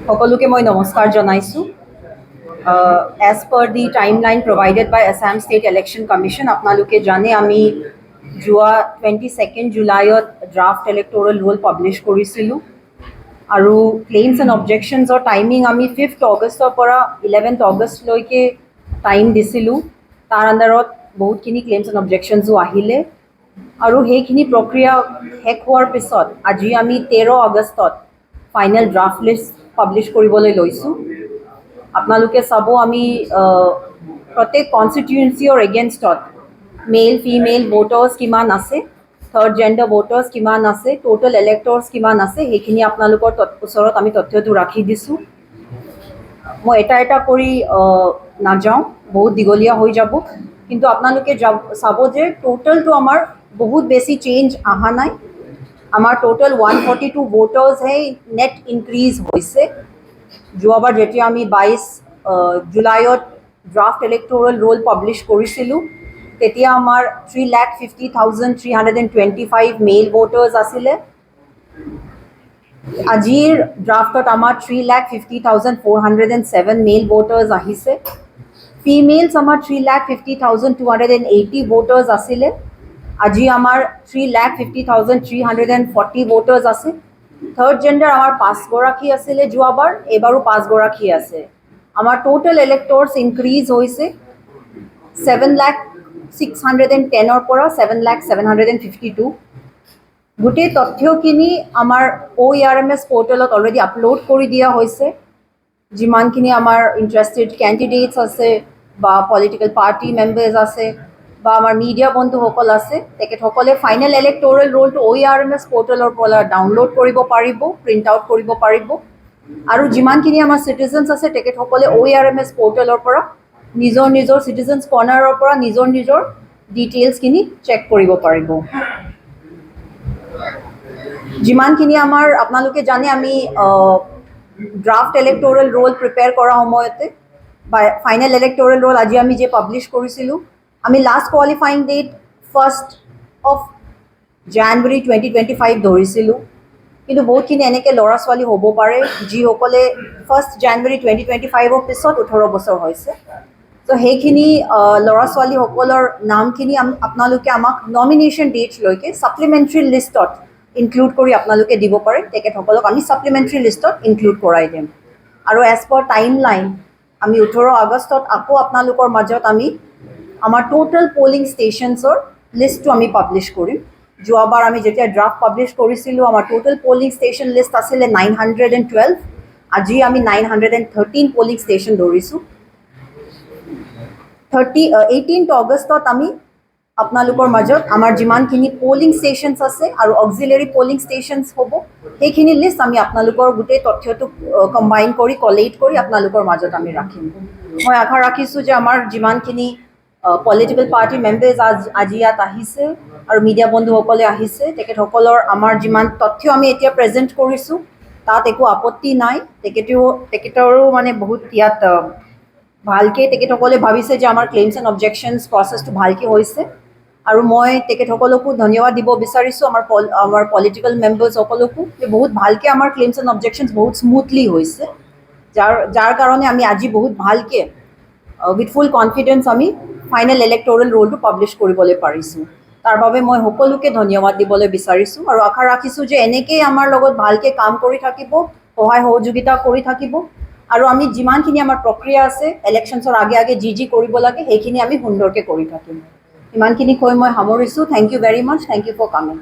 সকলোকে মই নমস্কাৰ জনাইছোঁ। As per the time line provided by Assam state election commission, আপোনালোকে জানে আমি যোৱা 22 জুলাইত ড্ৰাফ্ট ইলেক্ট'ৰেল ৰোল পাব্লিছ কৰিছিলোঁ আৰু ক্লেইমছ এণ্ড অবজেকশ্যনছৰ টাইমিং আমি 5 অগষ্টৰ পৰা 11 অগষ্টলৈকে টাইম দিছিলোঁ। তাৰ আণ্ডাৰত বহুতখিনি ক্লেইমছ এণ্ড অবজেকশ্যনছো আহিলে আৰু সেইখিনি প্ৰক্ৰিয়া শেষ হোৱাৰ পিছত আজি আমি 13 আগষ্টত ফাইনেল ড্ৰাফ্ট লিষ্ট পাব্লিছ কৰিবলৈ লৈছোঁ। আপোনালোকে চাব আমি প্ৰত্যেক কনষ্টিটুৱেঞ্চিৰ এগেইনষ্টত মেল ফিমেল ভোটাৰ্ছ কিমান আছে, থাৰ্ড জেণ্ডাৰ ভোটাৰ্ছ কিমান আছে, টোটেল ইলেক্টৰ্ছ কিমান আছে, সেইখিনি আপোনালোকৰ ওচৰত আমি তথ্যটো ৰাখি দিছোঁ। মই এটা এটা কৰি নাযাওঁ, বহুত দীঘলীয়া হৈ যাব, কিন্তু আপোনালোকে চাব যে টোটেলটো আমাৰ বহুত বেছি চেঞ্জ অহা নাই। আমাৰ টোটেল 142 ভোটাৰ্ছহে নেট ইনক্ৰিজ হৈছে। যোৱাবাৰ যেতিয়া আমি 22 জুলাইত ড্ৰাফ্ট ইলেক্ট'ৰেল ৰোল পাব্লিছ কৰিছিলোঁ তেতিয়া আমাৰ 3,50,325 মেইল ভোটাৰ্ছ আছিলে। আজিৰ ড্ৰাফ্টত আমাৰ 3,50,407 মেইল ভোটাৰ্ছ আহিছে। ফিমেলছ আমাৰ 3,50,280 ভোটাৰ্ছ আছিলে। আজি আমাৰ 3,50,340 ভোটাৰ্ছ আছে। থাৰ্ড জেণ্ডাৰ আমাৰ 5গৰাকী আছিলে যোৱাবাৰ, এইবাৰো 5গৰাকী আছে। আমাৰ টোটেল ইলেক্টৰ্ছ ইনক্ৰিজ হৈছে 7,610,000 পৰা 7,752,000। গোটেই তথ্যখিনি আমাৰ OERMS পৰ্টেলত অলৰেডি আপলোড কৰি দিয়া হৈছে। যিমানখিনি আমাৰ ইণ্টাৰেষ্টেড কেণ্ডিডেটছ আছে বা পলিটিকেল পাৰ্টি মেম্বাৰ্ছ আছে বা আমাৰ মিডিয়া বন্ধুসকল আছে, তেখেতসকলে ফাইনেল ইলেক্ট'ৰেল ৰোলটো OERMS পৰ্টেলৰ পৰা ডাউনলোড কৰিব পাৰিব, প্ৰিণ্ট আউট কৰিব পাৰিব। আৰু যিমানখিনি আমাৰ চিটিজেনছ আছে তেখেতসকলে OERMS পৰ্টেলৰ পৰা নিজৰ নিজৰ চিটিজেনছ কৰ্ণাৰৰ পৰা নিজৰ নিজৰ ডিটেইলছখিনি চেক কৰিব পাৰিব। যিমানখিনি আমাৰ আপোনালোকে জানে আমি ড্ৰাফ্ট ইলেক্ট'ৰেল ৰোল প্ৰিপেয়াৰ কৰাৰ সময়তে বা ফাইনেল ইলেক্ট'ৰেল ৰোল আজি আমি যে পাব্লিছ কৰিছিলোঁ, আমি লাষ্ট কোৱালিফাইং ডেট 1 জানুৱাৰী 2025 ধৰিছিলোঁ। কিন্তু বহুতখিনি এনেকৈ ল'ৰা ছোৱালী হ'ব পাৰে যিসকলে 1 জানুৱাৰী 2025ৰ পিছত 18 বছৰ হৈছে। ত' সেইখিনি ল'ৰা ছোৱালীসকলৰ নামখিনি আপোনালোকে আমাক নমিনেশ্যন ডেটলৈকে ছাপ্লিমেণ্টেৰী লিষ্টত ইনক্লুড কৰি আপোনালোকে দিব পাৰে। তেখেতসকলক আমি ছাপ্লিমেণ্টেৰী লিষ্টত ইনক্লুড কৰাই দিম। আৰু এজ পাৰ টাইম লাইন আমি 18 আগষ্টত আকৌ আপোনালোকৰ মাজত আমি আমাৰ টোটেল পলিং ষ্টেচনছৰ লিষ্টটো আমি পাব্লিছ কৰিম। যোৱাবাৰ আমি যেতিয়া ড্ৰাফ্ট পাব্লিছ কৰিছিলোঁ আমাৰ টোটেল পলিং ষ্টেচন লিষ্ট আছিলে 912। আজি আমি 913 পলিং ষ্টেচন ধৰিছোঁ। 18 আগষ্টত আমি আপোনালোকৰ মাজত আমাৰ যিমানখিনি পলিং ষ্টেচনছ আছে আৰু অক্সিলেৰী পলিং ষ্টেচনছ হ'ব সেইখিনি লিষ্ট আমি আপোনালোকৰ গোটেই তথ্যটো কম্বাইন কৰি কলেক্ট কৰি আপোনালোকৰ মাজত আমি ৰাখিম। মই আশা ৰাখিছোঁ যে আমাৰ যিমানখিনি পলিটিকেল পাৰ্টি মেম্বাৰ্ছ আজি ইয়াত আহিছে আৰু মিডিয়া বন্ধুসকলে আহিছে, তেখেতসকলৰ আমাৰ যিমান তথ্য আমি এতিয়া প্ৰেজেণ্ট কৰিছোঁ তাত একো আপত্তি নাই। তেখেতৰো মানে বহুত ইয়াত ভালকৈ তেখেতসকলে ভাবিছে যে আমাৰ ক্লেইমছ এণ্ড অবজেকশ্যনছ প্ৰচেছটো ভালকৈ হৈছে। আৰু মই তেখেতসকলকো ধন্যবাদ দিব বিচাৰিছোঁ, আমাৰ পলিটিকেল মেম্বাৰ্ছসকলকো, যে বহুত ভালকৈ আমাৰ ক্লেইমছ এণ্ড অবজেকশ্যনছ বহুত স্মুথলি হৈছে, যাৰ কাৰণে আমি আজি বহুত ভালকৈ উইথ ফুল কনফিডেঞ্চ আমি ফাইনেল ইলেক্ট'ৰেল ৰোলটো পাব্লিছ কৰিবলৈ পাৰিছোঁ। তাৰ বাবে মই সকলোকে ধন্যবাদ দিবলৈ বিচাৰিছোঁ আৰু আশা ৰাখিছোঁ যে এনেকৈয়ে আমাৰ লগত ভালকৈ কাম কৰি থাকিব, সহায় সহযোগিতা কৰি থাকিব আৰু আমি যিমানখিনি আমাৰ প্ৰক্ৰিয়া আছে ইলেকশ্যনছৰ আগে আগে যি কৰিব লাগে সেইখিনি আমি সুন্দৰকৈ কৰি থাকিম। ইমানখিনি কৈ মই সামৰিছোঁ। Thank you very much. Thank you for coming.